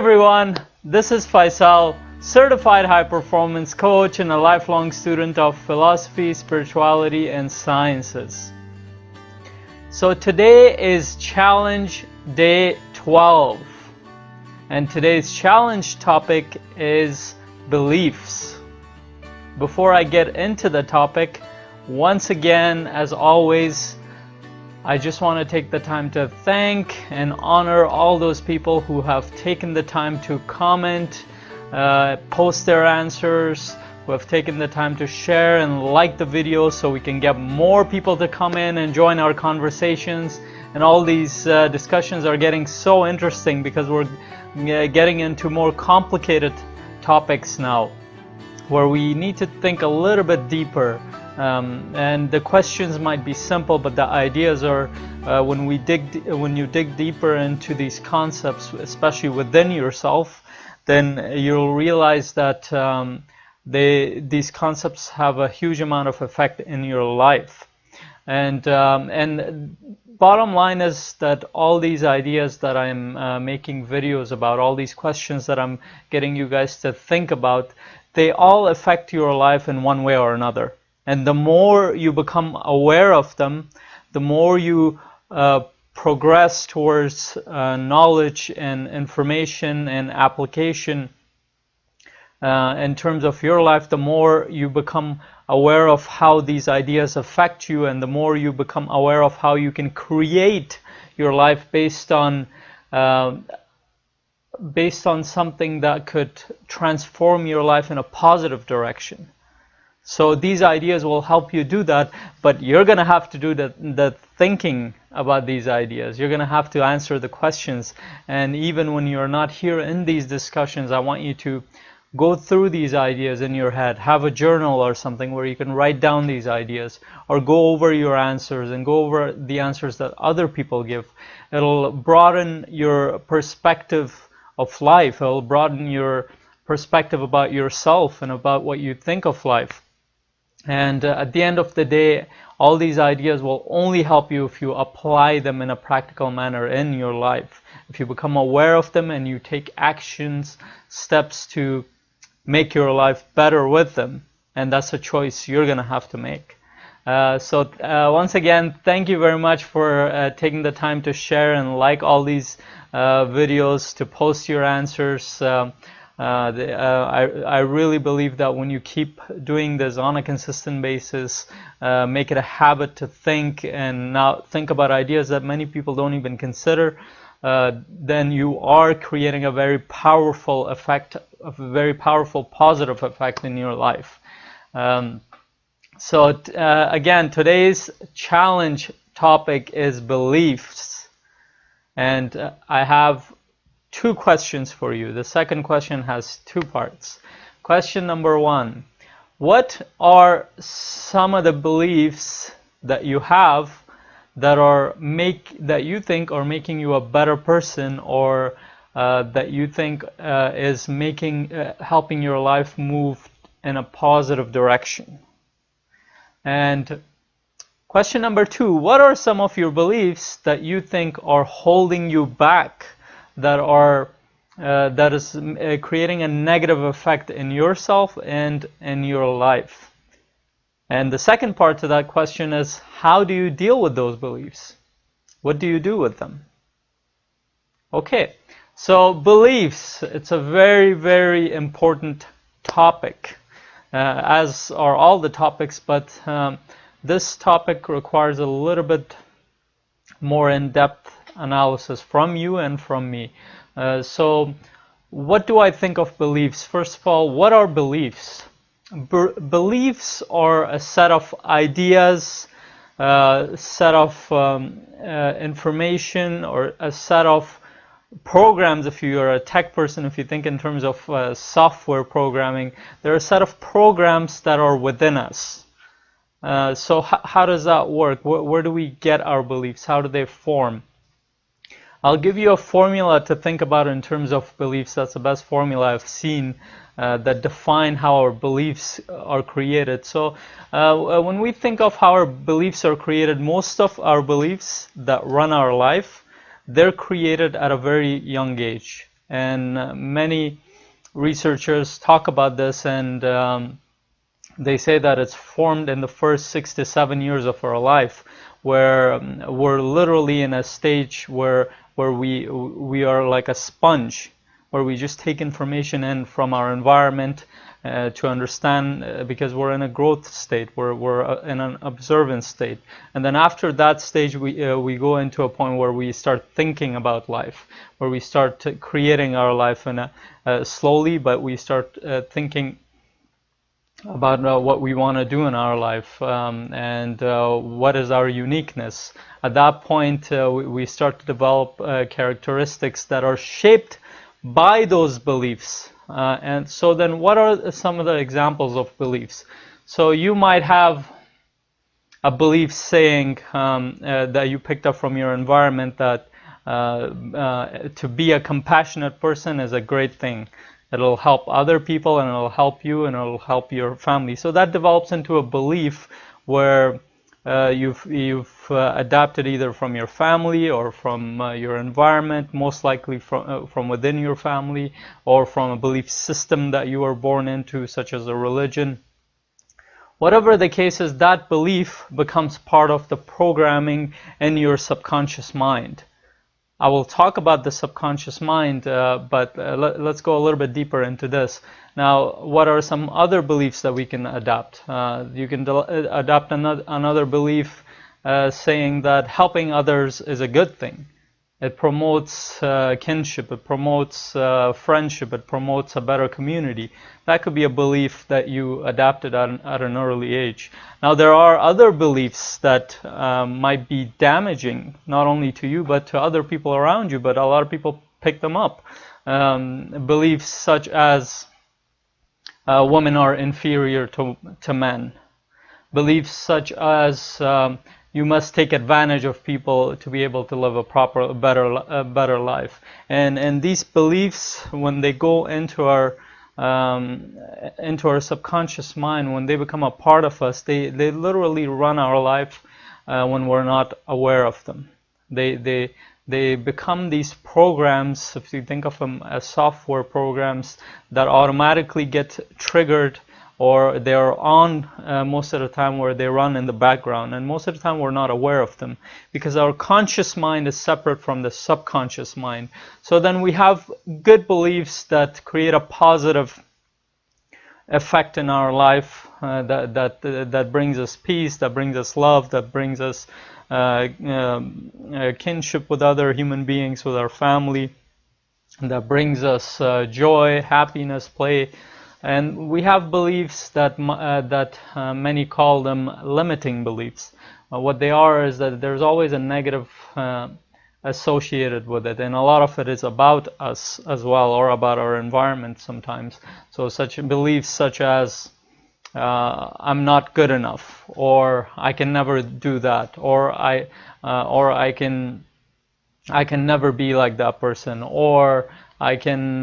everyone, this is Faisal, certified high performance coach and a lifelong student of philosophy, spirituality, and sciences. So today is challenge day 12, and today's challenge topic is beliefs. Before I get into the topic, once again, as always, I just want to take the time to thank and honor all those people who have taken the time to comment, post their answers, who have taken the time to share and like the video so we can get more people to come in and join our conversations. And all these discussions are getting so interesting because we're getting into more complicated topics now, where we need to think a little bit deeper. And the questions might be simple, but the ideas are when you dig deeper into these concepts, especially within yourself, then you'll realize that these concepts have a huge amount of effect in your life. And bottom line is that all these ideas that I'm making videos about, all these questions that I'm getting you guys to think about, they all affect your life in one way or another. And the more you become aware of them, the more you progress towards knowledge and information and application in terms of your life, the more you become aware of how these ideas affect you, and the more you become aware of how you can create your life based on something that could transform your life in a positive direction. So these ideas will help you do that, but you're going to have to do the thinking about these ideas. You're going to have to answer the questions. And even when you're not here in these discussions, I want you to go through these ideas in your head. Have a journal or something where you can write down these ideas, or go over your answers and go over the answers that other people give. It'll broaden your perspective of life. It'll broaden your perspective about yourself and about what you think of life. And at the end of the day, all these ideas will only help you if you apply them in a practical manner in your life. If you become aware of them and you take steps to make your life better with them. And that's a choice you're going to have to make. So once again, thank you very much for taking the time to share and like all these videos, to post your answers. I really believe that when you keep doing this on a consistent basis, make it a habit to think and now think about ideas that many people don't even consider, then you are creating a very powerful effect, a very powerful positive effect in your life. So again, today's challenge topic is beliefs, and I have two questions for you. The second question has two parts. Question number one: what are some of the beliefs that you have that you think are making you a better person, or that you think is helping your life move in a positive direction? And question number two: what are some of your beliefs that you think are holding you back, that is creating a negative effect in yourself and in your life? And the second part to that question is, how do you deal with those beliefs? What do you do with them? Okay, so beliefs, it's a very, very important topic, as are all the topics, but this topic requires a little bit more in-depth analysis from you and from me. So what do I think of beliefs? First of all, what are beliefs? Beliefs are a set of ideas, set of information, or a set of programs. If you are a tech person, if you think in terms of software programming, there are a set of programs that are within us. So how does that work? Where do we get our beliefs? How do they form? I'll give you a formula to think about in terms of beliefs. That's the best formula I've seen that define how our beliefs are created. So when we think of how our beliefs are created, most of our beliefs that run our life, they're created at a very young age. And many researchers talk about this, and they say that it's formed in the first 6 to 7 years of our life, where we're literally in a stage where we are like a sponge, where we just take information in from our environment to understand, because we're in a growth state, we're in an observance state. And then after that stage, we go into a point where we start thinking about life, where we start creating our life in slowly, but we start thinking about what we want to do in our life, and what is our uniqueness. At that point, we start to develop characteristics that are shaped by those beliefs. And so then what are some of the examples of beliefs? So you might have a belief saying that you picked up from your environment, that to be a compassionate person is a great thing. It'll help other people, and it'll help you, and it'll help your family. So that develops into a belief where you've adapted either from your family or from your environment, most likely from within your family, or from a belief system that you were born into, such as a religion. Whatever the case is, that belief becomes part of the programming in your subconscious mind. I will talk about the subconscious mind, but let's go a little bit deeper into this. Now, what are some other beliefs that we can adapt? You can adapt another belief saying that helping others is a good thing. It promotes kinship, it promotes friendship, it promotes a better community. That could be a belief that you adapted at an early age. Now, there are other beliefs that might be damaging, not only to you, but to other people around you, but a lot of people pick them up. Beliefs such as women are inferior to men. Beliefs such as you must take advantage of people to be able to live a better life. And these beliefs, when they go into our subconscious mind, when they become a part of us, they literally run our life when we're not aware of them. They become these programs, if you think of them as software programs, that automatically get triggered, or they are on most of the time, where they run in the background, and most of the time we're not aware of them, because our conscious mind is separate from the subconscious mind. So then we have good beliefs that create a positive effect in our life, that brings us peace, that brings us love, that brings us kinship with other human beings, with our family, that brings us joy, happiness, play. And we have beliefs that many call them limiting beliefs. What they are is that there's always a negative associated with it, and a lot of it is about us as well, or about our environment sometimes. So such beliefs such as I'm not good enough, or I can never do that, or I can never be like that person, or I can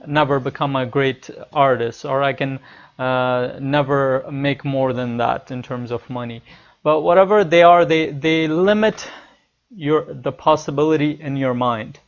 never become a great artist, or I can never make more than that in terms of money. But whatever they are, they limit the possibility in your mind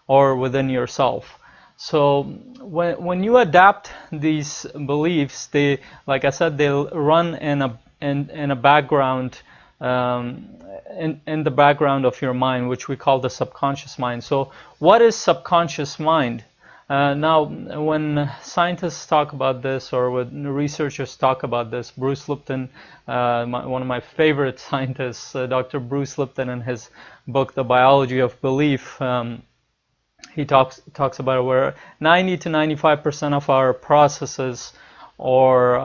or within yourself. So when you adapt these beliefs, they, like I said, they'll run in a background, in the background of your mind, which we call the subconscious mind. So what is subconscious mind? Now, when scientists talk about this, or when researchers talk about this, Bruce Lipton, one of my favorite scientists, Dr. Bruce Lipton, in his book, The Biology of Belief, he talks about it, where 90 to 95% of our processes, or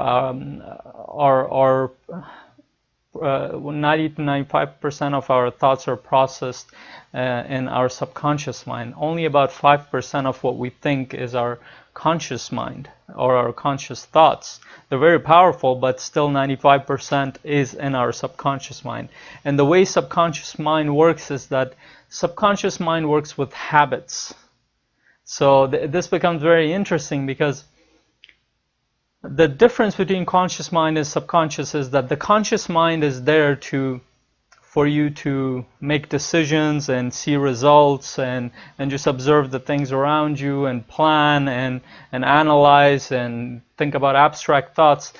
90 to 95% of our thoughts are processed in our subconscious mind. Only about 5% of what we think is our conscious mind, or our conscious thoughts. They're very powerful, but still 95% is in our subconscious mind. And the way subconscious mind works is that subconscious mind works with habits. So this becomes very interesting, because the difference between conscious mind and subconscious is that the conscious mind is there to for you to make decisions and see results and just observe the things around you and plan and analyze and think about abstract thoughts.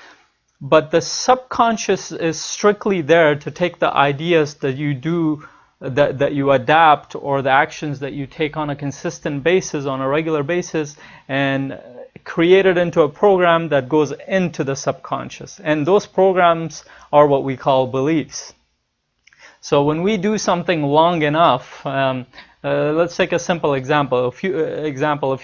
But the subconscious is strictly there to take the ideas that you do, that you adapt, or the actions that you take on a consistent basis, on a regular basis, and create it into a program that goes into the subconscious. And those programs are what we call beliefs. So when we do something long enough, let's take a simple example. If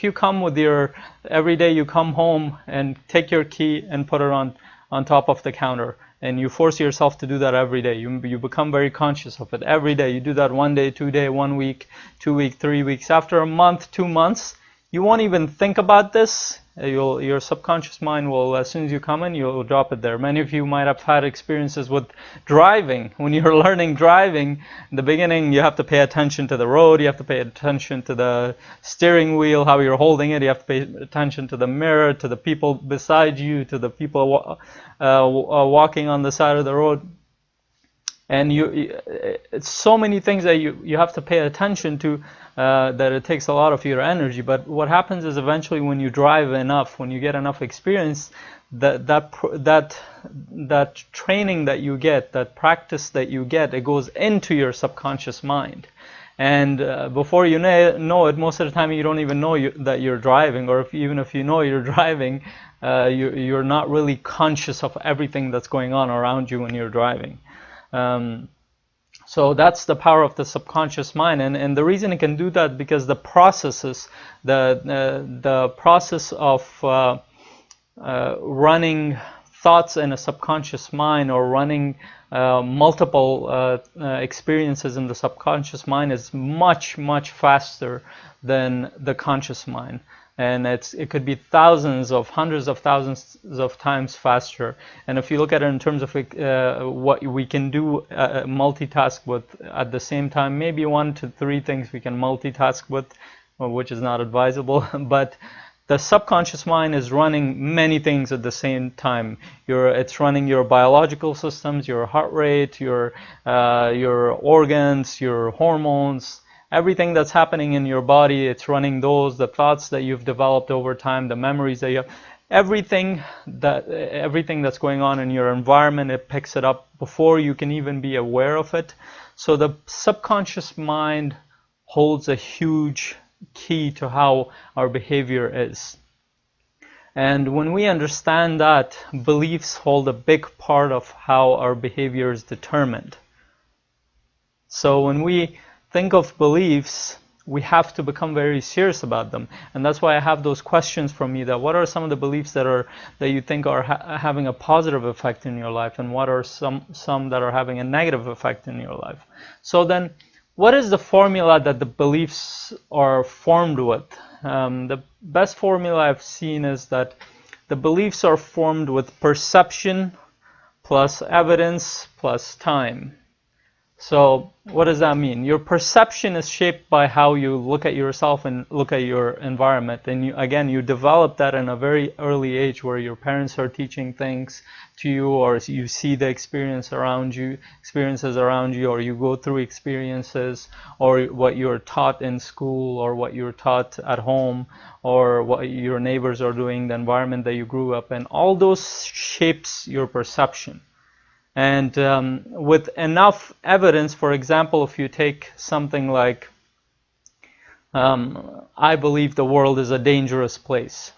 you come with your, every day you come home and take your key and put it on top of the counter, and you force yourself to do that every day. You become very conscious of it every day. You do that 1 day, 2 day, 1 week, 2 weeks, 3 weeks. After a month, 2 months, you won't even think about this. Your subconscious mind will, as soon as you come in, you'll drop it there. Many of you might have had experiences with driving. When you're learning driving, in the beginning, you have to pay attention to the road. You have to pay attention to the steering wheel, how you're holding it. You have to pay attention to the mirror, to the people beside you, to the people walking on the side of the road. And it's so many things that you have to pay attention to, that it takes a lot of your energy. But what happens is eventually when you drive enough, when you get enough experience, that training that you get, that practice that you get, it goes into your subconscious mind. And before you know it, most of the time you don't even know that you're driving, or even if you know you're driving, you're not really conscious of everything that's going on around you when you're driving. So that's the power of the subconscious mind, and the reason it can do that, because the processes, the process of running thoughts in a subconscious mind, or running multiple experiences in the subconscious mind, is much faster than the conscious mind. And it could be thousands of, hundreds of thousands of times faster. And if you look at it in terms of what we can do, multitask with at the same time, maybe 1 to 3 things we can multitask with, which is not advisable. But the subconscious mind is running many things at the same time. It's running your biological systems, your heart rate, your organs, your hormones. Everything that's happening in your body, it's running those, the thoughts that you've developed over time, the memories that you have, everything that's going on in your environment, it picks it up before you can even be aware of it. So the subconscious mind holds a huge key to how our behavior is. And when we understand that, beliefs hold a big part of how our behavior is determined. So when we think of beliefs, we have to become very serious about them, and that's why I have those questions from you. That what are some of the beliefs that you think are having a positive effect in your life, and what are some that are having a negative effect in your life? So then, what is the formula that the beliefs are formed with? The best formula I've seen is that the beliefs are formed with perception plus evidence plus time. So what does that mean? Your perception is shaped by how you look at yourself and look at your environment. And you develop that in a very early age, where your parents are teaching things to you, or you see the experiences around you, or you go through experiences, or what you're taught in school, or what you're taught at home, or what your neighbors are doing, the environment that you grew up in. All those shapes your perception. And with enough evidence, for example, if you take something like, I believe the world is a dangerous place.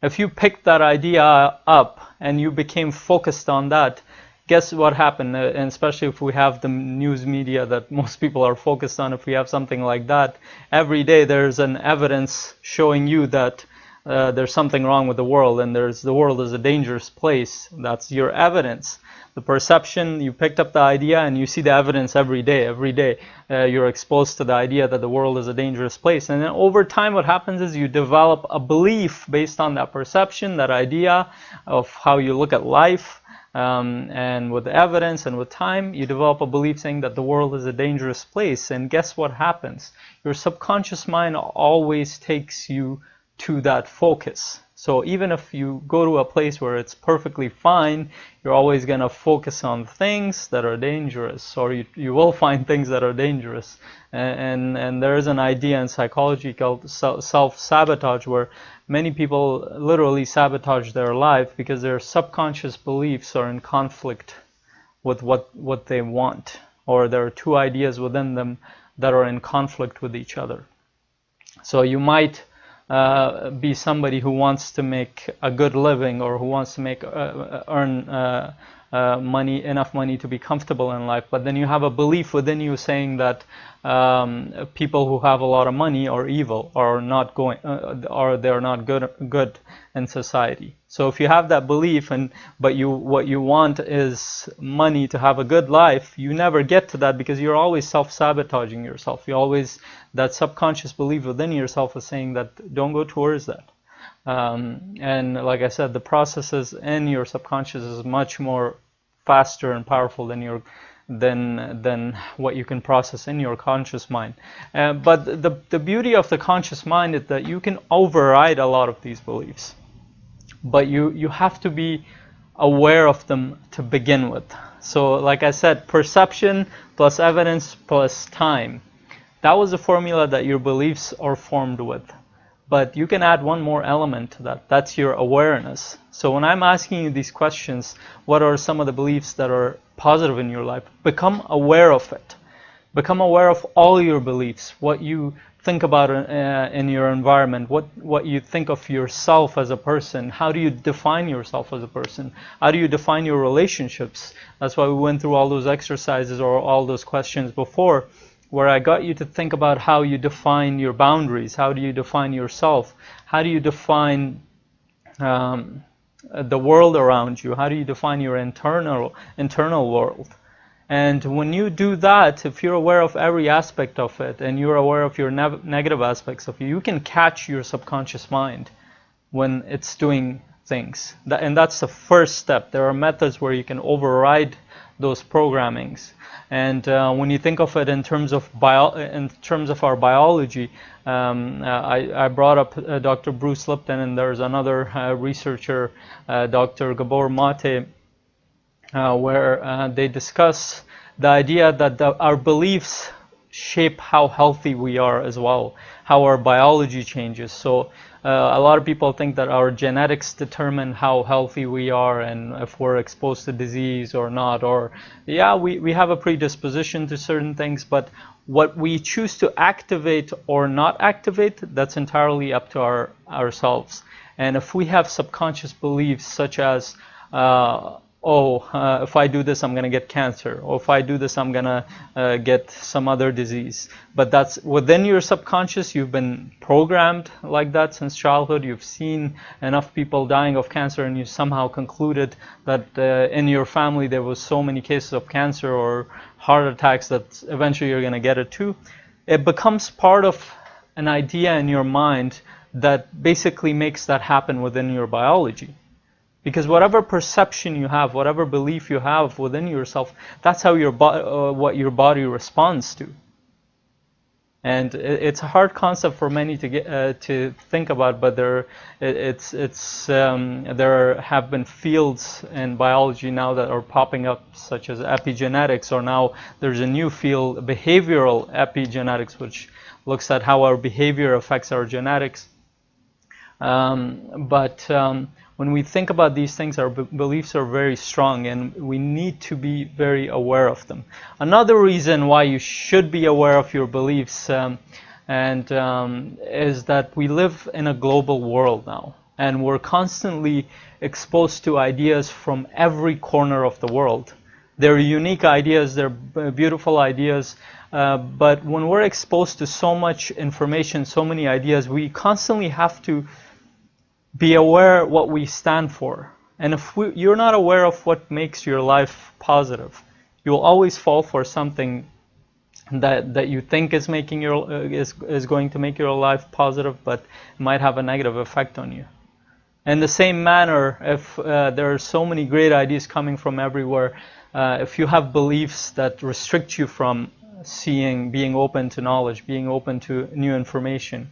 If you picked that idea up and you became focused on that, guess what happened? And especially if we have the news media that most people are focused on, if we have something like that, every day there's an evidence showing you that there's something wrong with the world, and the world is a dangerous place. That's your evidence. The perception, you picked up the idea and you see the evidence every day. You're exposed to the idea that the world is a dangerous place. And then over time what happens is you develop a belief based on that perception, that idea of how you look at life. And with evidence and with time, you develop a belief saying that the world is a dangerous place. And guess what happens? Your subconscious mind always takes you to that focus. So even if you go to a place where it's perfectly fine, you're always going to focus on things that are dangerous, or you will find things that are dangerous. And there is an idea in psychology called self-sabotage, where many people literally sabotage their life because their subconscious beliefs are in conflict with what they want, or there are two ideas within them that are in conflict with each other. So you might be somebody who wants to make a good living, or who wants to earn enough money to be comfortable in life, but then you have a belief within you saying that people who have a lot of money are evil, or not going, or they're not good in society. So if you have that belief, but what you want is money to have a good life, you never get to that because you're always self-sabotaging yourself. That subconscious belief within yourself is saying that don't go towards that. And like I said, the processes in your subconscious is much more faster and powerful than what you can process in your conscious mind. But the beauty of the conscious mind is that you can override a lot of these beliefs, but you have to be aware of them to begin with. So like I said, perception plus evidence plus time. That was the formula that your beliefs are formed with. But you can add one more element to that. That's your awareness. So when I'm asking you these questions, what are some of the beliefs that are positive in your life? Become aware of it. Become aware of all your beliefs, what you think about in your environment, what you think of yourself as a person. How do you define yourself as a person? How do you define your relationships? That's why we went through all those exercises or all those questions before, where I got you to think about how you define your boundaries. How do you define yourself? How do you define the world around you? How do you define your internal world? And when you do that, if you're aware of every aspect of it, and you're aware of your negative aspects of you can catch your subconscious mind when it's doing things. And that's the first step. There are methods where you can override those programmings. And when you think of it in terms of our biology, I brought up Dr. Bruce Lipton, and there's another researcher, Dr. Gabor Mate, where they discuss the idea that our beliefs shape how healthy we are as well, how our biology changes. So a lot of people think that our genetics determine how healthy we are and if we're exposed to disease or not, or yeah, we have a predisposition to certain things, but what we choose to activate or not activate, that's entirely up to ourselves. And if we have subconscious beliefs such as if I do this, I'm going to get cancer, or if I do this, I'm going to get some other disease. But that's within your subconscious. You've been programmed like that since childhood. You've seen enough people dying of cancer, and you somehow concluded that in your family there was so many cases of cancer or heart attacks that eventually you're going to get it too. It becomes part of an idea in your mind that basically makes that happen within your biology. Because whatever perception you have, whatever belief you have within yourself, that's how what your body responds to. And it's a hard concept for many to get to think about, but there have been fields in biology now that are popping up, such as epigenetics, or now there's a new field, behavioral epigenetics, which looks at how our behavior affects our genetics. When we think about these things, our beliefs are very strong, and we need to be very aware of them. Another reason why you should be aware of your beliefs is that we live in a global world now, and we're constantly exposed to ideas from every corner of the world. They're unique ideas, they're beautiful ideas, but when we're exposed to so much information, so many ideas, we constantly have to be aware what we stand for. And if you're not aware of what makes your life positive, you'll always fall for something that you think is making is going to make your life positive, but might have a negative effect on you. In the same manner, if there are so many great ideas coming from everywhere, if you have beliefs that restrict you from seeing, being open to knowledge, being open to new information,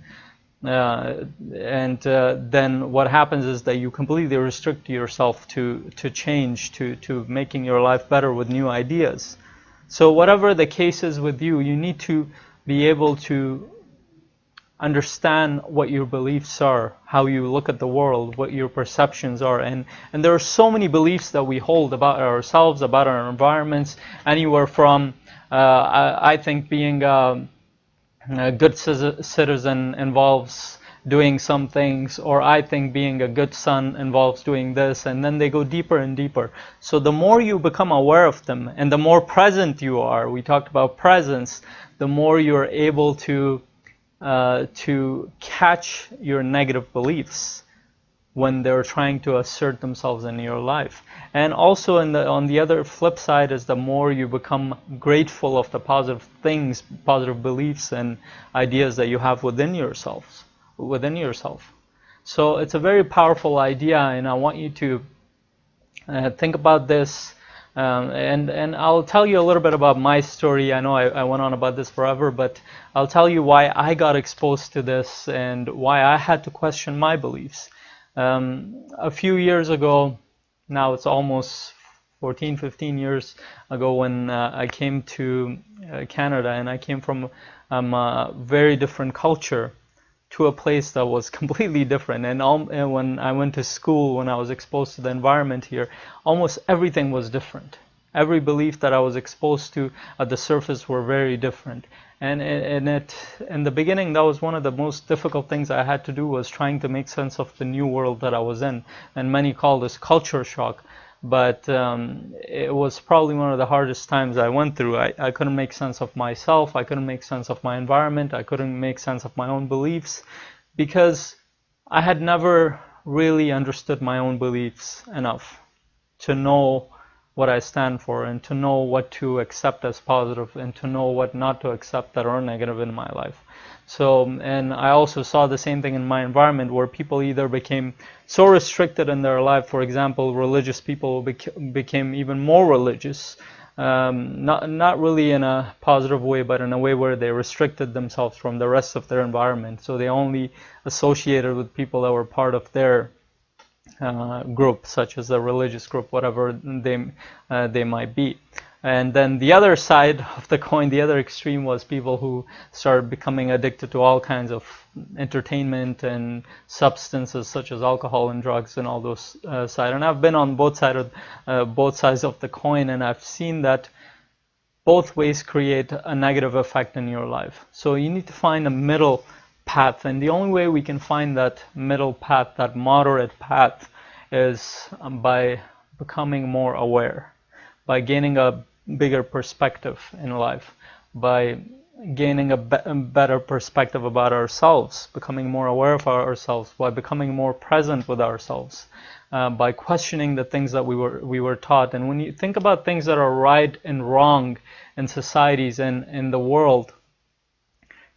then what happens is that you completely restrict yourself to change, to making your life better with new ideas. So whatever the case is with you, you need to be able to understand what your beliefs are, how you look at the world, what your perceptions are, and there are so many beliefs that we hold about ourselves, about our environments, anywhere from I think being a good citizen involves doing some things, or I think being a good son involves doing this, and then they go deeper and deeper. So the more you become aware of them and the more present you are, we talked about presence, the more you're able to catch your negative beliefs when they're trying to assert themselves in your life. And also on the other flip side is the more you become grateful of the positive things, positive beliefs and ideas that you have within yourself. So it's a very powerful idea, and I want you to think about this. And I'll tell you a little bit about my story. I know I went on about this forever, but I'll tell you why I got exposed to this and why I had to question my beliefs. A few years ago, now it's almost 14, 15 years ago, when I came to Canada, and I came from a very different culture to a place that was completely different. And when I went to school, when I was exposed to the environment here, almost everything was different. Every belief that I was exposed to at the surface were very different. And in the beginning, that was one of the most difficult things I had to do, was trying to make sense of the new world that I was in. And many call this culture shock. But it was probably one of the hardest times I went through. I couldn't make sense of myself. I couldn't make sense of my environment. I couldn't make sense of my own beliefs, because I had never really understood my own beliefs enough to know what I stand for, and to know what to accept as positive, and to know what not to accept that are negative in my life. So, and I also saw the same thing in my environment, where people either became so restricted in their life. For example, religious people became even more religious, not really in a positive way, but in a way where they restricted themselves from the rest of their environment. So they only associated with people that were part of their group, such as a religious group, whatever they might be. And then the other side of the coin, the other extreme, was people who started becoming addicted to all kinds of entertainment and substances, such as alcohol and drugs and all those sides. And I've been on both sides of the coin, and I've seen that both ways create a negative effect in your life. So you need to find a middle path, and the only way we can find that middle path, that moderate path, is by becoming more aware, by gaining a bigger perspective in life, by gaining a better perspective about ourselves, becoming more aware of ourselves, by becoming more present with ourselves, by questioning the things that we were taught. And when you think about things that are right and wrong in societies and in the world,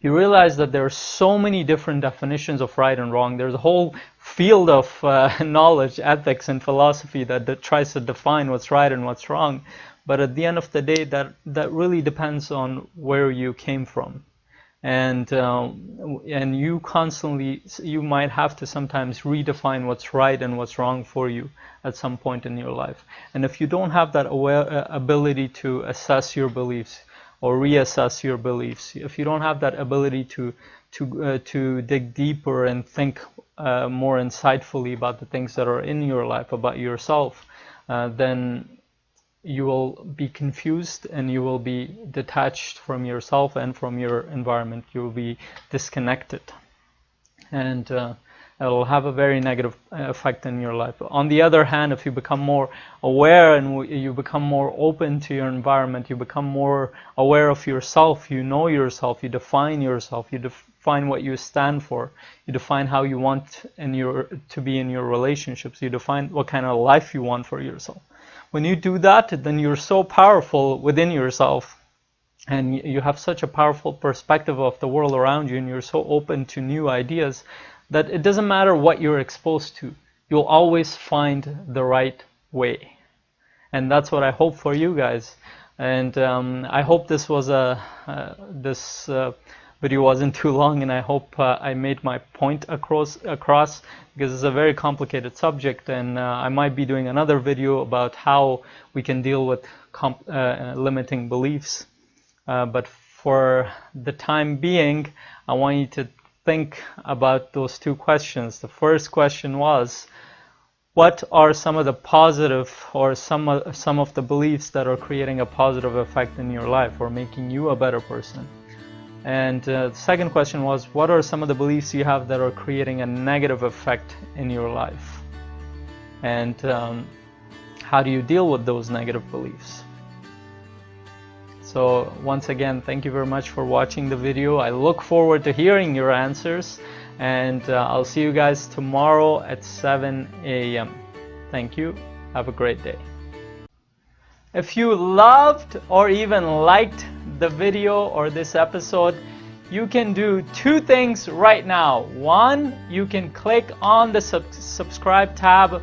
you realize that there are so many different definitions of right and wrong. There's a whole field of knowledge, ethics, and philosophy that tries to define what's right and what's wrong. But at the end of the day, that really depends on where you came from. And you might have to sometimes redefine what's right and what's wrong for you at some point in your life. And if you don't have that ability to assess your beliefs, or reassess your beliefs, if you don't have that ability to dig deeper and think more insightfully about the things that are in your life, about yourself, then you will be confused, and you will be detached from yourself and from your environment. You will be disconnected, and it will have a very negative effect in your life. On the other hand, if you become more aware and you become more open to your environment, you become more aware of yourself, you know yourself, you define yourself, you define what you stand for, you define how you want to be in your relationships, you define what kind of life you want for yourself. When you do that, then you're so powerful within yourself, and you have such a powerful perspective of the world around you, and you're so open to new ideas, that it doesn't matter what you're exposed to, you'll always find the right way. And that's what I hope for you guys. And I hope this was video wasn't too long, and I hope I made my point across because it's a very complicated subject, and I might be doing another video about how we can deal with limiting beliefs. But for the time being, I want you to think about those two questions. The first question was, what are some of the positive or some of the beliefs that are creating a positive effect in your life or making you a better person? And the second question was, what are some of the beliefs you have that are creating a negative effect in your life? And how do you deal with those negative beliefs? So once again, thank you very much for watching the video. I look forward to hearing your answers, and I'll see you guys tomorrow at 7 a.m. Thank you. Have a great day. If you loved or even liked the video or this episode, you can do two things right now. One, you can click on the subscribe tab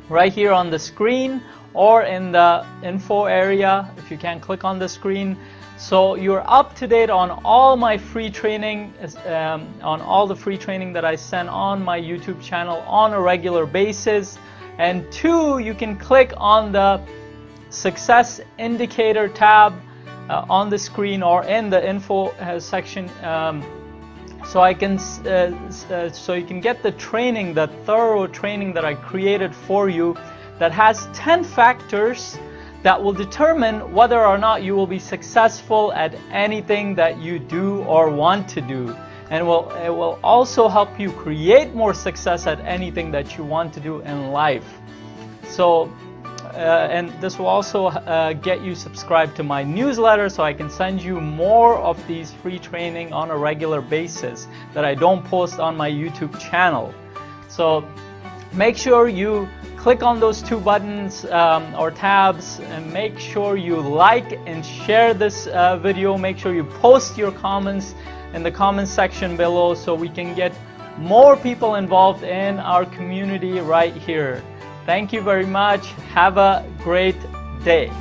right here on the screen or in the info area if you can click on the screen. So you're up to date on all my free training, on all the free training that I send on my YouTube channel on a regular basis. And two, you can click on the Success Indicator tab on the screen or in the info section, so you can get the training, the thorough training that I created for you, that has 10 factors that will determine whether or not you will be successful at anything that you do or want to do. And it will also help you create more success at anything that you want to do in life. So, and this will also get you subscribed to my newsletter, so I can send you more of these free training on a regular basis that I don't post on my YouTube channel. So make sure you click on those two buttons or tabs, and make sure you like and share this video. Make sure you post your comments in the comment section below so we can get more people involved in our community right here. Thank you very much. Have a great day.